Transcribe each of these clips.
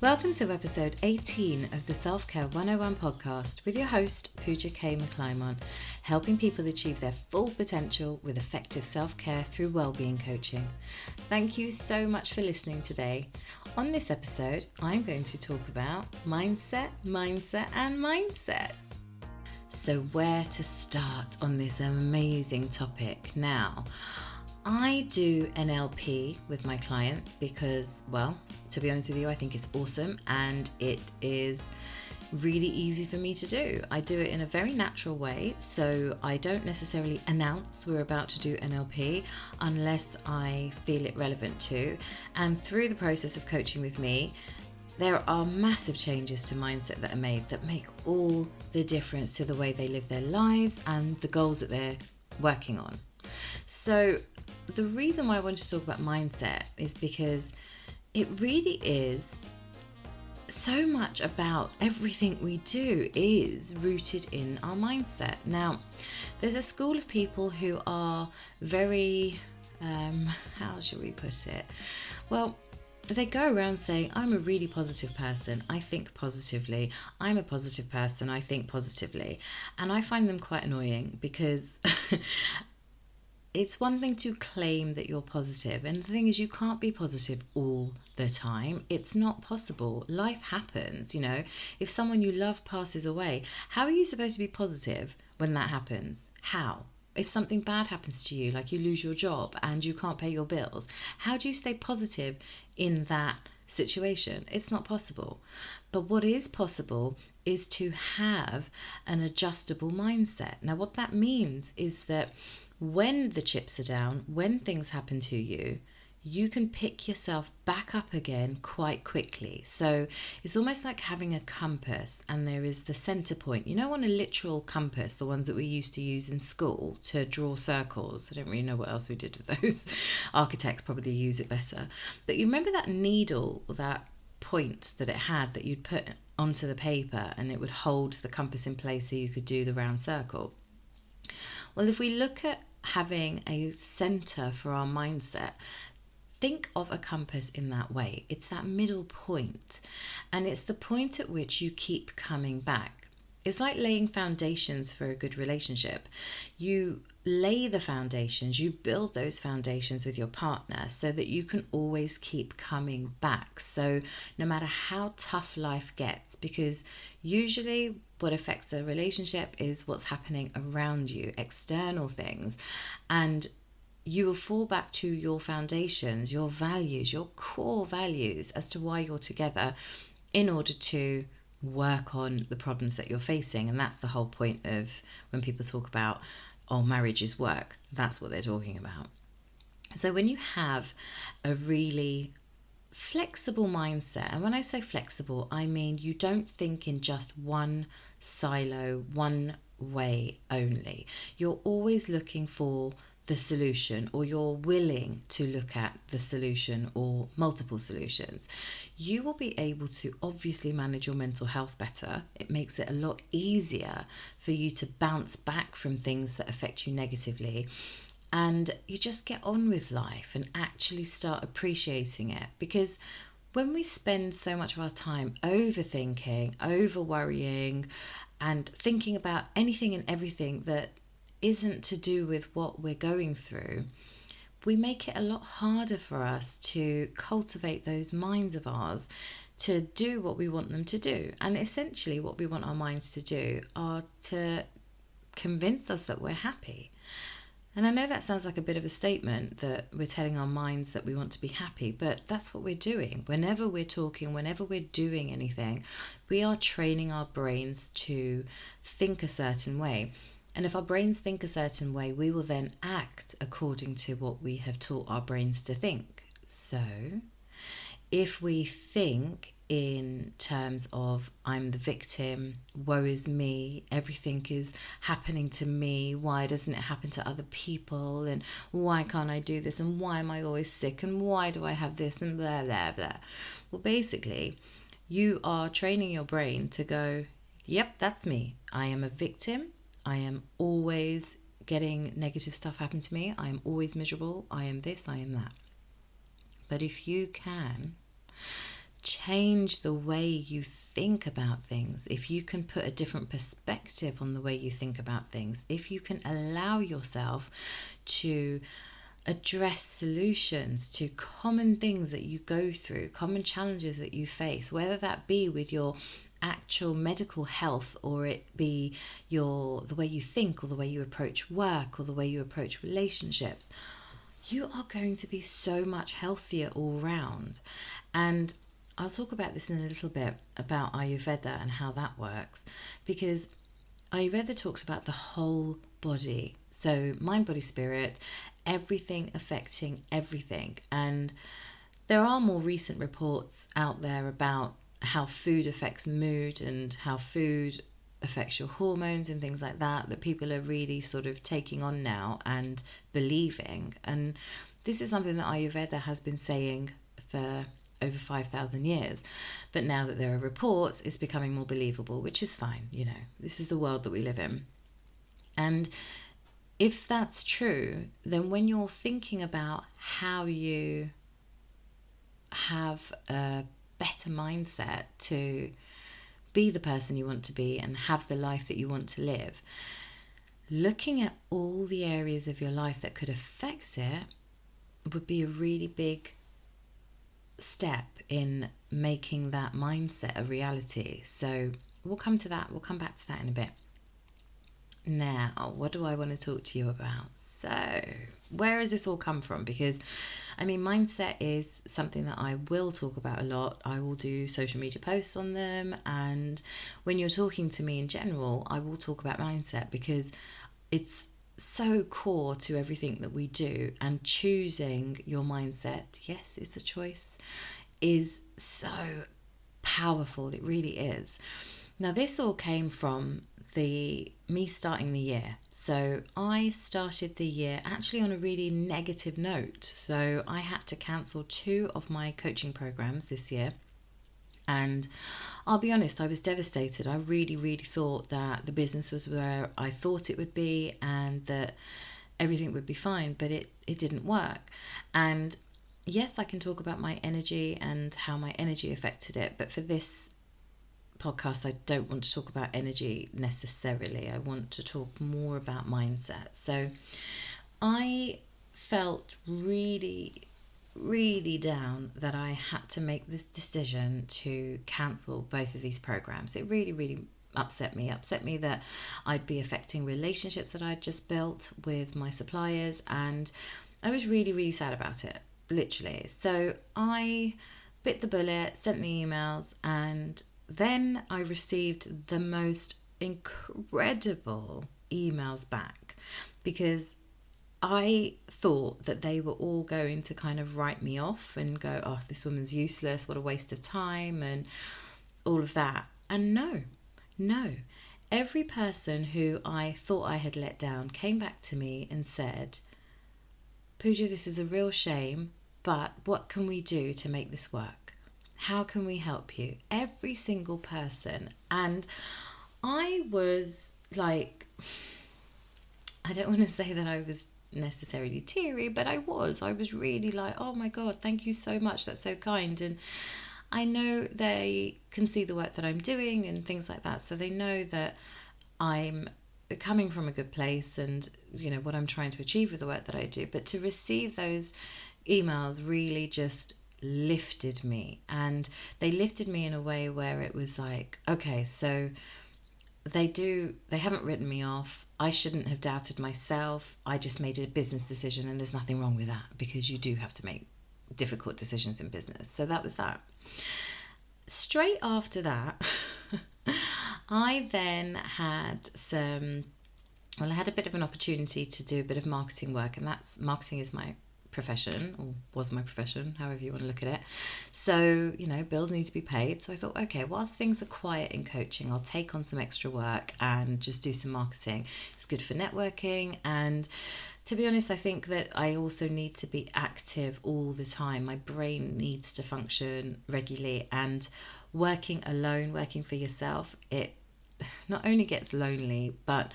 Welcome to episode 18 of the Self-Care 101 podcast with your host, Puja McClymont, helping people achieve their full potential with effective self-care through wellbeing coaching. Thank you so much for listening today. On this episode, I'm going to talk about mindset. So where to start on this amazing topic? Now, I do NLP with my clients because, well, to be honest with you, I think it's awesome and it is really easy for me to do. I do it in a very natural way, so I don't necessarily announce we're about to do NLP unless I feel it relevant to. And through the process of coaching with me, there are massive changes to mindset that are made that make all the difference to the way they live their lives and the goals that they're working on. So the reason why I wanted to talk about mindset is because it really is so much about everything we do is rooted in our mindset. Now, there's a school of people who are very, how should we put it? Well, they go around saying, I'm a really positive person, I think positively. I'm a positive person, I think positively. And I find them quite annoying because it's one thing to claim that you're positive, and the thing is, you can't be positive all the time. It's not possible. Life happens, you know. If someone you love passes away, how are you supposed to be positive when that happens? How? If something bad happens to you, like you lose your job and you can't pay your bills, how do you stay positive in that situation? It's not possible. But what is possible is to have an adjustable mindset. Now, what that means is that when the chips are down, when things happen to you, you can pick yourself back up again quite quickly. So it's almost like having a compass, and there is the center point. You know, on a literal compass, the ones that we used to use in school to draw circles. I don't really know what else we did with those. Architects probably use it better. But you remember that needle, that point that it had that you'd put onto the paper and it would hold the compass in place so you could do the round circle? Well, if we look at having a center for our mindset, think of a compass in that way. It's that middle point, and it's the point at which you keep coming back. It's like laying foundations for a good relationship. You lay the foundations, you build those foundations with your partner so that you can always keep coming back. So no matter how tough life gets, because usually what affects a relationship is what's happening around you, external things, and you will fall back to your foundations, your values, your core values as to why you're together in order to work on the problems that you're facing. And that's the whole point of when people talk about, oh, marriage is work. That's what they're talking about. So when you have a really flexible mindset, and when I say flexible, I mean you don't think in just one silo, one way only. You're always looking for the solution, or you're willing to look at the solution or multiple solutions. You will be able to obviously manage your mental health better. It makes it a lot easier for you to bounce back from things that affect you negatively. And you just get on with life and actually start appreciating it. Because when we spend so much of our time overthinking, over worrying, and thinking about anything and everything that isn't to do with what we're going through, we make it a lot harder for us to cultivate those minds of ours to do what we want them to do. And essentially what we want our minds to do are to convince us that we're happy. And I know that sounds like a bit of a statement, that we're telling our minds that we want to be happy, but that's what we're doing. Whenever we're talking, whenever we're doing anything, we are training our brains to think a certain way. And if our brains think a certain way, we will then act according to what we have taught our brains to think. So if we think in terms of, I'm the victim, woe is me, everything is happening to me, why doesn't it happen to other people, and why can't I do this, and why am I always sick, and why do I have this, and blah, blah, blah. Well, basically, you are training your brain to go, yep, that's me. I am a victim. I am always getting negative stuff happen to me. I am always miserable. I am this, I am that. But if you can change the way you think about things, if you can put a different perspective on the way you think about things, if you can allow yourself to address solutions to common things that you go through, common challenges that you face, whether that be with your actual medical health, or it be the way you think, or the way you approach work, or the way you approach relationships, you are going to be so much healthier all round. And I'll talk about this in a little bit about Ayurveda and how that works, because Ayurveda talks about the whole body. So mind, body, spirit, everything affecting everything. And there are more recent reports out there about how food affects mood and how food affects your hormones and things like that, that people are really sort of taking on now and believing. And this is something that Ayurveda has been saying for over 5,000 years. But now that there are reports, it's becoming more believable, which is fine. You know, this is the world that we live in. And if that's true, then when you're thinking about how you have a better mindset to be the person you want to be and have the life that you want to live, looking at all the areas of your life that could affect it would be a really big step in making that mindset a reality. So we'll come back to that in a bit. Now, what do I want to talk to you about? So, where has this all come from? Because, I mean, mindset is something that I will talk about a lot. I will do social media posts on them. And when you're talking to me in general, I will talk about mindset because it's so core to everything that we do. And choosing your mindset, yes, it's a choice, is so powerful. It really is. Now, this all came from me starting the year. So I started the year actually on a really negative note. So I had to cancel 2 of my coaching programs this year. And I'll be honest, I was devastated. I really, really thought that the business was where I thought it would be and that everything would be fine, but it didn't work. And yes, I can talk about my energy and how my energy affected it, but for this podcast, I don't want to talk about energy necessarily. I want to talk more about mindset. So I felt really, really down that I had to make this decision to cancel both of these programs. It really, really upset me that I'd be affecting relationships that I'd just built with my suppliers, and I was really, really sad about it, literally. So I bit the bullet, sent the emails, and then I received the most incredible emails back, because I thought that they were all going to kind of write me off and go, oh, this woman's useless, what a waste of time, and all of that. And no. Every person who I thought I had let down came back to me and said, Puja, this is a real shame, but what can we do to make this work? How can we help you? Every single person. And I was like, I don't want to say that I was necessarily teary, but I was really like, oh my God, thank you so much. That's so kind. And I know they can see the work that I'm doing and things like that. So they know that I'm coming from a good place and, you know, what I'm trying to achieve with the work that I do. But to receive those emails really just lifted me, and they lifted me in a way where it was like, okay, so they haven't written me off. I shouldn't have doubted myself. I just made a business decision, and there's nothing wrong with that, because you do have to make difficult decisions in business. So that was that. Straight after that, I then had I had a bit of an opportunity to do a bit of marketing work, and marketing is my profession, or was my profession, however you want to look at it. So, you know, bills need to be paid. So I thought, okay, whilst things are quiet in coaching, I'll take on some extra work and just do some marketing. It's good for networking. And to be honest, I think that I also need to be active all the time. My brain needs to function regularly, and working alone, working for yourself, it not only gets lonely, but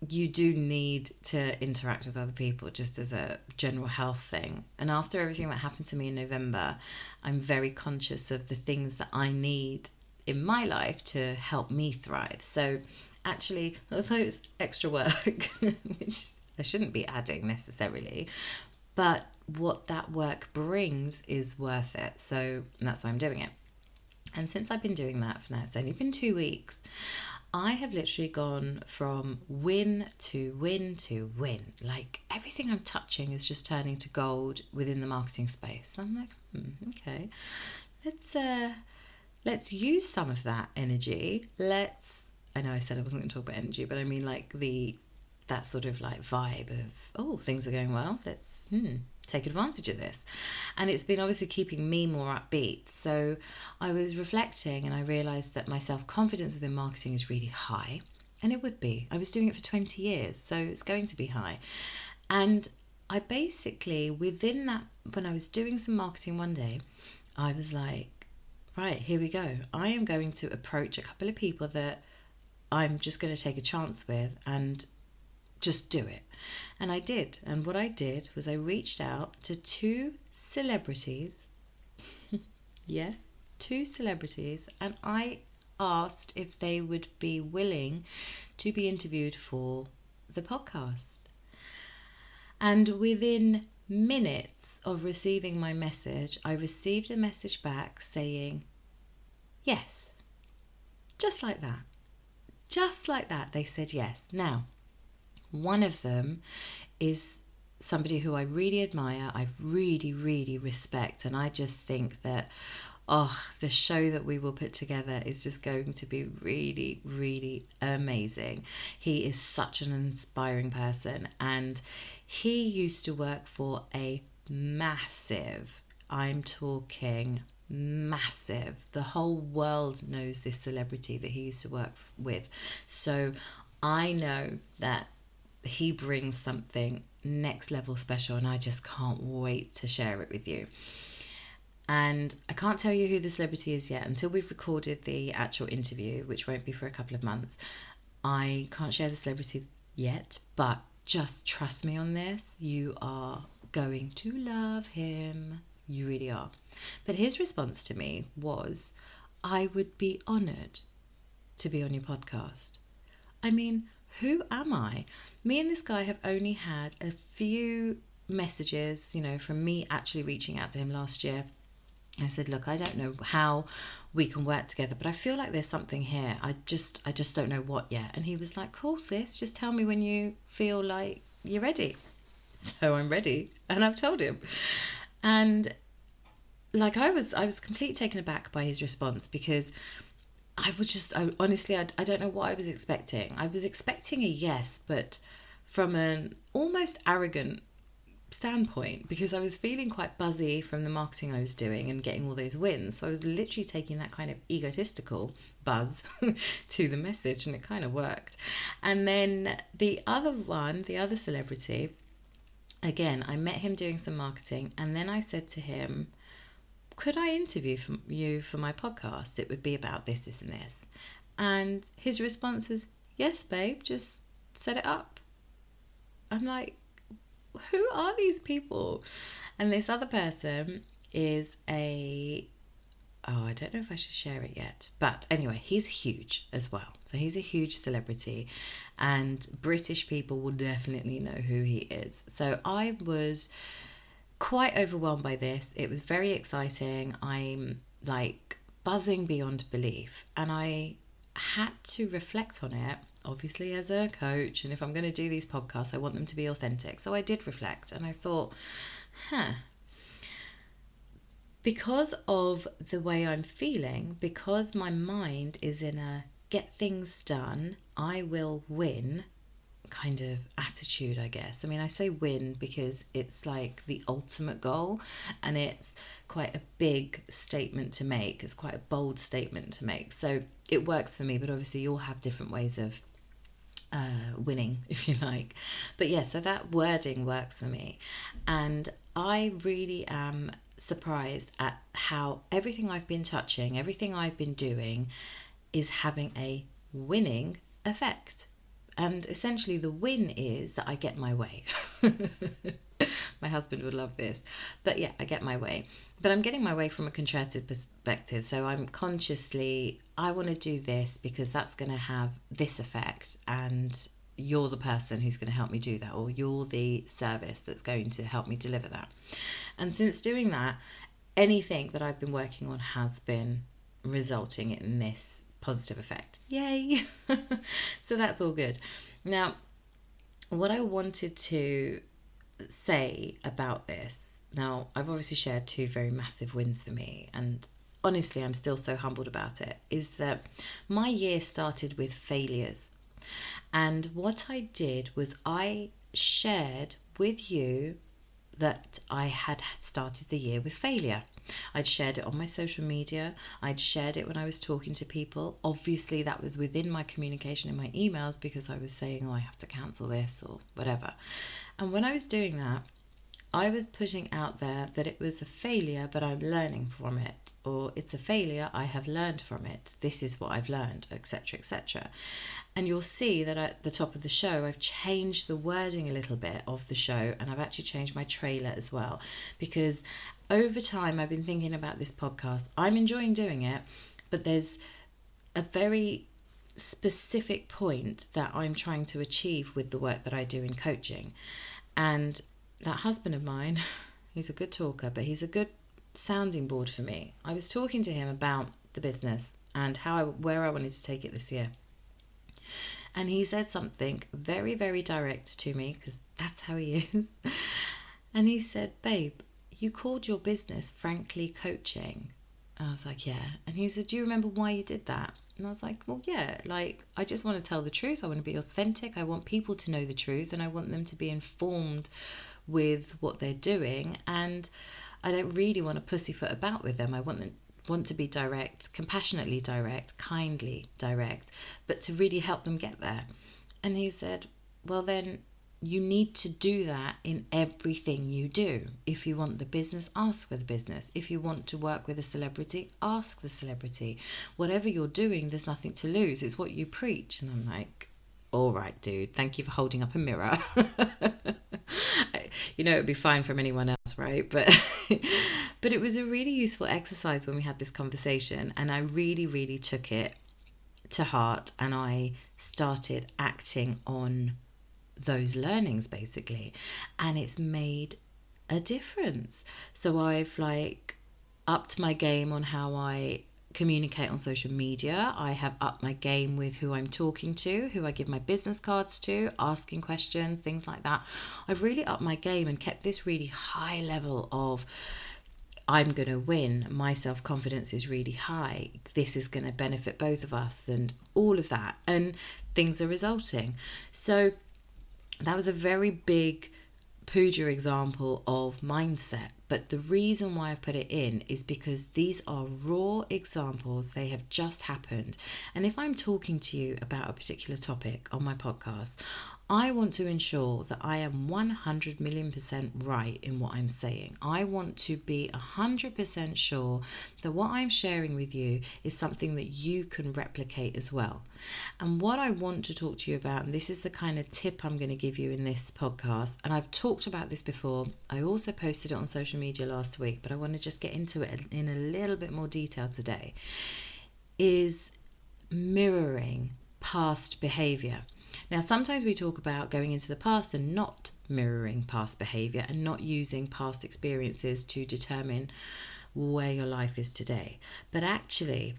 you do need to interact with other people just as a general health thing. And after everything that happened to me in November, I'm very conscious of the things that I need in my life to help me thrive. So actually, although it's extra work, which I shouldn't be adding necessarily, but what that work brings is worth it. So that's why I'm doing it. And since I've been doing that for now, it's only been 2 weeks, I have literally gone from win to win to win. Like everything I'm touching is just turning to gold within the marketing space. I'm like, okay, let's use some of that energy. I know I said I wasn't going to talk about energy, but I mean like that sort of like vibe of, oh, things are going well. Let's take advantage of this. And it's been obviously keeping me more upbeat. So I was reflecting and I realized that my self-confidence within marketing is really high. And it would be. I was doing it for 20 years, so it's going to be high. And I basically, within that, when I was doing some marketing one day, I was like, right, here we go. I am going to approach a couple of people that I'm just going to take a chance with and just do it. And I did. And what I did was I reached out to 2 celebrities. Yes, 2 celebrities. And I asked if they would be willing to be interviewed for the podcast. And within minutes of receiving my message, I received a message back saying, yes. Just like that. Just like that, they said yes. Now, one of them is somebody who I really admire, I really, really respect, and I just think that, the show that we will put together is just going to be really, really amazing. He is such an inspiring person, and he used to work for a massive, I'm talking massive, the whole world knows this celebrity that he used to work with. So I know that he brings something next level special, and I just can't wait to share it with you. And I can't tell you who the celebrity is yet until we've recorded the actual interview, which won't be for a couple of months. I can't share the celebrity yet, but just trust me on this. You are going to love him. You really are. But his response to me was, I would be honoured to be on your podcast. I mean, who am I? Me and this guy have only had a few messages, from me actually reaching out to him last year. I said, look, I don't know how we can work together, but I feel like there's something here. I just don't know what yet. And he was like, cool, sis, just tell me when you feel like you're ready. So I'm ready. And I've told him. And like I was completely taken aback by his response, because honestly, I don't know what I was expecting. I was expecting a yes, but from an almost arrogant standpoint, because I was feeling quite buzzy from the marketing I was doing and getting all those wins. So I was literally taking that kind of egotistical buzz to the message, and it kind of worked. And then the other celebrity, again, I met him doing some marketing, and then I said to him, could I interview you for my podcast? It would be about this, this, and this. And his response was, yes, babe, just set it up. I'm like, who are these people? And this other person is I don't know if I should share it yet. But anyway, he's huge as well. So he's a huge celebrity, and British people will definitely know who he is. So I was quite overwhelmed by this. It was very exciting. I'm like buzzing beyond belief, and I had to reflect on it, obviously as a coach, and if I'm going to do these podcasts I want them to be authentic. So I did reflect, and I thought, because of the way I'm feeling, because my mind is in a get things done, I will win kind of attitude, I guess. I mean, I say win because it's like the ultimate goal, and it's quite a big statement to make. It's quite a bold statement to make. So it works for me, but obviously you'll have different ways of winning, if you like. But yeah, so that wording works for me. And I really am surprised at how everything I've been touching, everything I've been doing is having a winning effect. And essentially the win is that I get my way. My husband would love this. But yeah, I get my way. But I'm getting my way from a contrasted perspective. So I'm consciously, I want to do this because that's going to have this effect, and you're the person who's going to help me do that, or you're the service that's going to help me deliver that. And since doing that, anything that I've been working on has been resulting in this positive effect. Yay! So that's all good. Now, what I wanted to say about this, now I've obviously shared two very massive wins for me, and honestly I'm still so humbled about it, is that my year started with failures. And what I did was I shared with you that I had started the year with failure. I'd shared it on my social media. I'd shared it when I was talking to people. Obviously, that was within my communication in my emails, because I was saying, oh, I have to cancel this or whatever. And when I was doing that, I was putting out there that it was a failure, but I'm learning from it, or it's a failure, I have learned from it. This is what I've learned, etc., etc. And you'll see that at the top of the show, I've changed the wording a little bit of the show, and I've actually changed my trailer as well, because over time I've been thinking about this podcast. I'm enjoying doing it, but there's a very specific point that I'm trying to achieve with the work that I do in coaching. And that husband of mine, he's a good talker, but he's a good sounding board for me. I was talking to him about the business and where I wanted to take it this year. And he said something very, very direct to me, because that's how he is. And he said, babe, you called your business Frankly Coaching. I was like, yeah. And he said, do you remember why you did that? And I was like, well, yeah, like, I just want to tell the truth. I want to be authentic. I want people to know the truth, and I want them to be informed with what they're doing. And I don't really want to pussyfoot about with them. I want to be direct, compassionately direct, kindly direct, but to really help them get there. And he said, well, then you need to do that in everything you do. If you want the business, ask for the business. If you want to work with a celebrity, ask the celebrity. Whatever you're doing, there's nothing to lose. It's what you preach. And I'm like, all right, dude, thank you for holding up a mirror. You know, it'd be fine from anyone else, right? But it was a really useful exercise when we had this conversation, and I really, really took it to heart, and I started acting on those learnings basically, and it's made a difference. So I've upped my game on how I communicate on social media. I have upped my game with who I'm talking to, who I give my business cards to, asking questions, things like that. I've really upped my game and kept this really high level of, I'm going to win. My self-confidence is really high. This is going to benefit both of us, and all of that. And things are resulting. So that was a very big Puja example of mindset. But the reason why I put it in is because these are raw examples. They have just happened. And if I'm talking to you about a particular topic on my podcast, I want to ensure that I am 100 million % right in what I'm saying. I want to be 100% sure that what I'm sharing with you is something that you can replicate as well. And what I want to talk to you about, and this is the kind of tip I'm going to give you in this podcast, and I've talked about this before. I also posted it on social media last week, but I want to just get into it in a little bit more detail today, is mirroring past behavior. Now, sometimes we talk about going into the past and not mirroring past behavior and not using past experiences to determine where your life is today. But actually,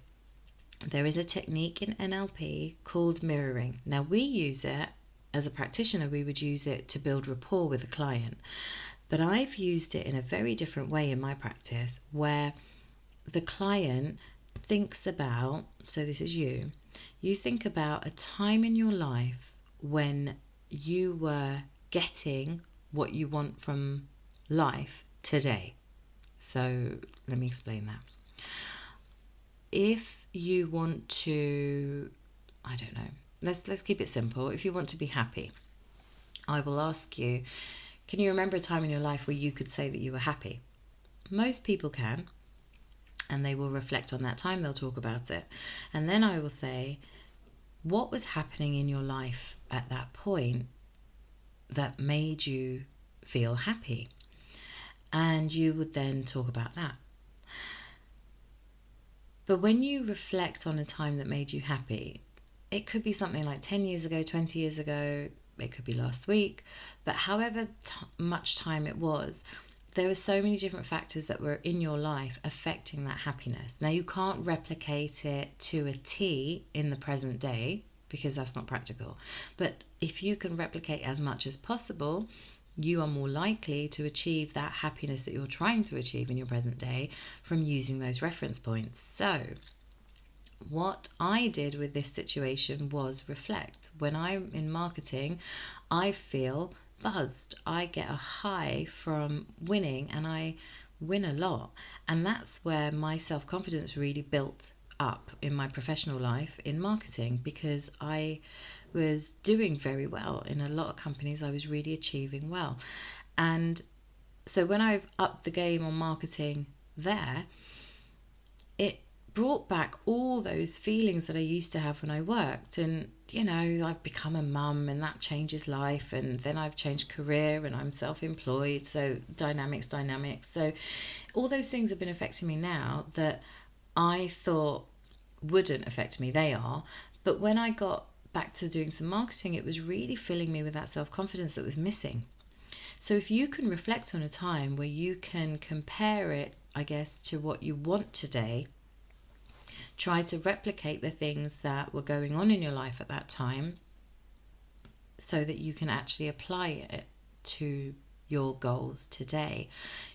there is a technique in NLP called mirroring. Now, we use it as a practitioner, we would use it to build rapport with a client. But I've used it in a very different way in my practice, where the client thinks about, so this is you think about a time in your life when you were getting what you want from life today. So let me explain that. If you want to, I don't know, let's keep it simple. If you want to be happy, I will ask you, can you remember a time in your life where you could say that you were happy? Most people can, and they will reflect on that time, they'll talk about it. And then I will say, what was happening in your life at that point that made you feel happy? And you would then talk about that. But when you reflect on a time that made you happy, it could be something like 10 years ago, 20 years ago, it could be last week, but however much time it was, there were so many different factors that were in your life affecting that happiness. Now, you can't replicate it to a T in the present day because that's not practical. But if you can replicate as much as possible, you are more likely to achieve that happiness that you're trying to achieve in your present day from using those reference points. So, what I did with this situation was reflect. When I'm in marketing, I feel buzzed. I get a high from winning, and I win a lot. And that's where my self-confidence really built up in my professional life in marketing, because I was doing very well in a lot of companies. I was really achieving well. And so when I've upped the game on marketing there, it brought back all those feelings that I used to have when I worked. And I've become a mum, and that changes life, and then I've changed career and I'm self-employed, so dynamics. So all those things have been affecting me now that I thought wouldn't affect me. They are. But when I got back to doing some marketing, it was really filling me with that self-confidence that was missing. So if you can reflect on a time where you can compare it, I guess, to what you want today, try to replicate the things that were going on in your life at that time so that you can actually apply it to your goals today,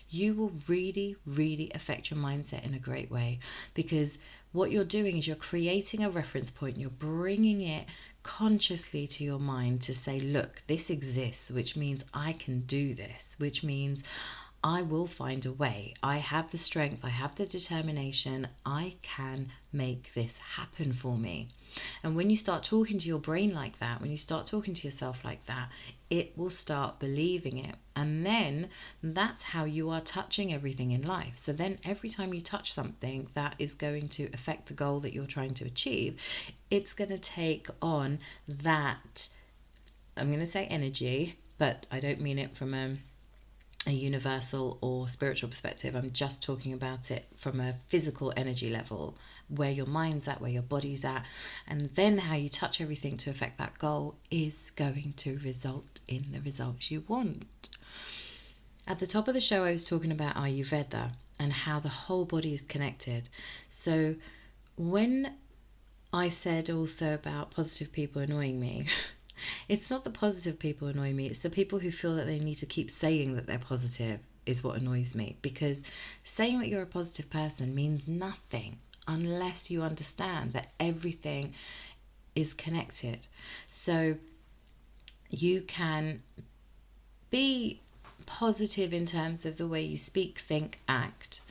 you will really, really affect your mindset in a great way. Because what you're doing is you're creating a reference point, you're bringing it consciously to your mind to say, look, this exists, which means I can do this, which means I will find a way. I have the strength, I have the determination, I can make this happen for me. And when you start talking to your brain like that, when you start talking to yourself like that, it will start believing it. And then that's how you are touching everything in life. So then every time you touch something that is going to affect the goal that you're trying to achieve, it's going to take on that, I'm going to say energy, but I don't mean it from a universal or spiritual perspective. I'm just talking about it from a physical energy level, where your mind's at, where your body's at, and then how you touch everything to affect that goal is going to result in the results you want. At the top of the show, I was talking about Ayurveda and how the whole body is connected. So when I said also about positive people annoying me, it's not the positive people annoy me, it's the people who feel that they need to keep saying that they're positive is what annoys me. Because saying that you're a positive person means nothing unless you understand that everything is connected. So you can be positive in terms of the way you speak, think, act,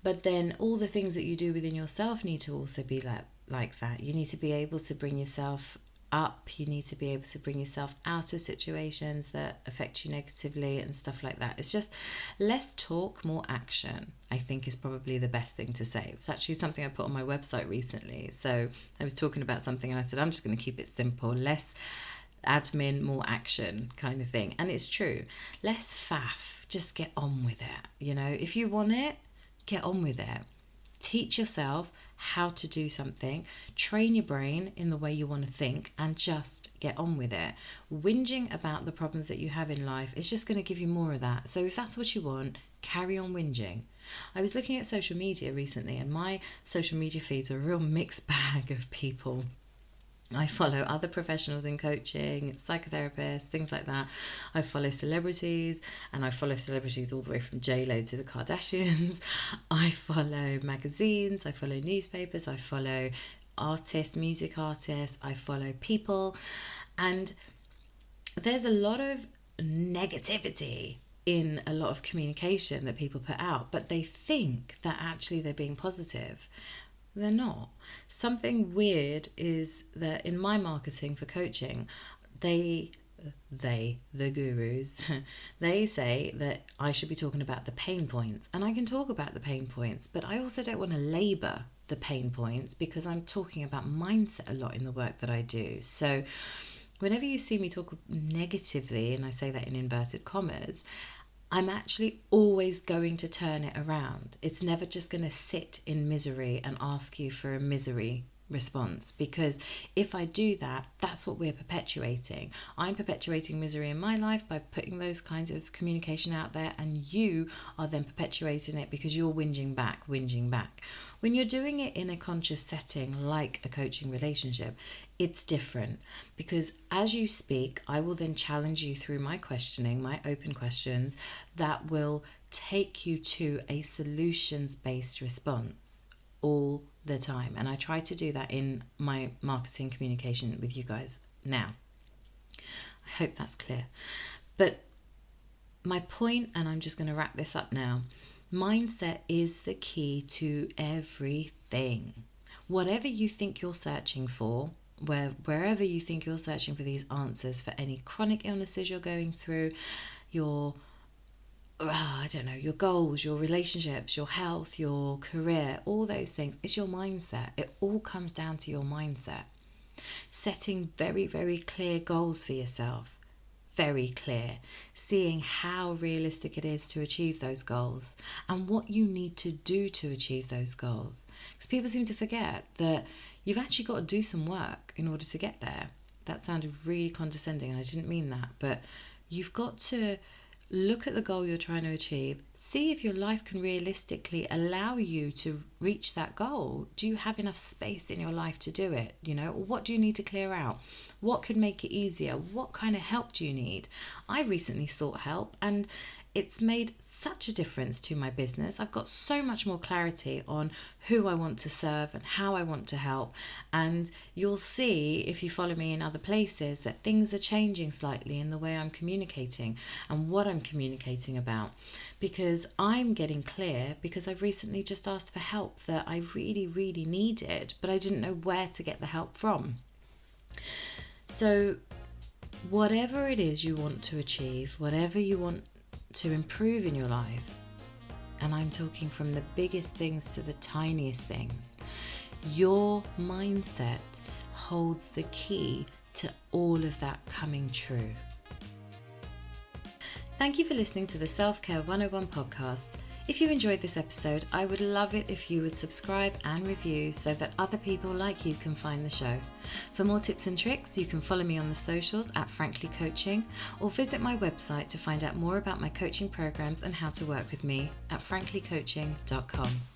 but then all the things that you do within yourself need to also be like that. You need to be able to bring yourself up, you need to be able to bring yourself out of situations that affect you negatively and stuff like that. It's just less talk, more action, I think, is probably the best thing to say. It's actually something I put on my website recently. So I was talking about something and I said, I'm just going to keep it simple, less admin, more action kind of thing. And it's true. Less faff, just get on with it. If you want it, get on with it. Teach yourself how to do something, train your brain in the way you want to think, and just get on with it. Whinging about the problems that you have in life is just going to give you more of that. So if that's what you want, carry on whinging. I was looking at social media recently, and my social media feeds are a real mixed bag of people. I follow other professionals in coaching, psychotherapists, things like that. I follow celebrities, and I follow celebrities all the way from J-Lo to the Kardashians. I follow magazines, I follow newspapers, I follow artists, music artists, I follow people. And there's a lot of negativity in a lot of communication that people put out, but they think that actually they're being positive. They're not. Something weird is that in my marketing for coaching, they the gurus, they say that I should be talking about the pain points, and I can talk about the pain points, but I also don't want to labor the pain points because I'm talking about mindset a lot in the work that I do. So whenever you see me talk negatively, and I say that in inverted commas, I'm actually always going to turn it around. It's never just going to sit in misery and ask you for a misery response, because if I do that, that's what we're perpetuating. I'm perpetuating misery in my life by putting those kinds of communication out there, and you are then perpetuating it because you're whinging back. When you're doing it in a conscious setting like a coaching relationship, it's different, because as you speak, I will then challenge you through my questioning, my open questions that will take you to a solutions-based response all the time. And I try to do that in my marketing communication with you guys now. I hope that's clear. But my point, and I'm just going to wrap this up now, mindset is the key to everything. Whatever you think you're searching for, wherever you think you're searching for these answers for any chronic illnesses you're going through, your your goals, your relationships, your health, your career, all those things, it's your mindset. It all comes down to your mindset. Setting very, very clear goals for yourself. Very clear. Seeing how realistic it is to achieve those goals and what you need to do to achieve those goals. Because people seem to forget that you've actually got to do some work in order to get there. That sounded really condescending, and I didn't mean that, but you've got to look at the goal you're trying to achieve, see if your life can realistically allow you to reach that goal. Do you have enough space in your life to do it? What do you need to clear out? What could make it easier? What kind of help do you need? I recently sought help, and it's made such a difference to my business. I've got so much more clarity on who I want to serve and how I want to help. And you'll see, if you follow me in other places, that things are changing slightly in the way I'm communicating and what I'm communicating about, because I'm getting clear, because I've recently just asked for help that I really, really needed, but I didn't know where to get the help from. So whatever it is you want to achieve, whatever you want to improve in your life, and I'm talking from the biggest things to the tiniest things, your mindset holds the key to all of that coming true. Thank you for listening to the Self-Care 101 podcast. If you enjoyed this episode, I would love it if you would subscribe and review so that other people like you can find the show. For more tips and tricks, you can follow me on the socials at Frankly Coaching, or visit my website to find out more about my coaching programs and how to work with me at franklycoaching.com.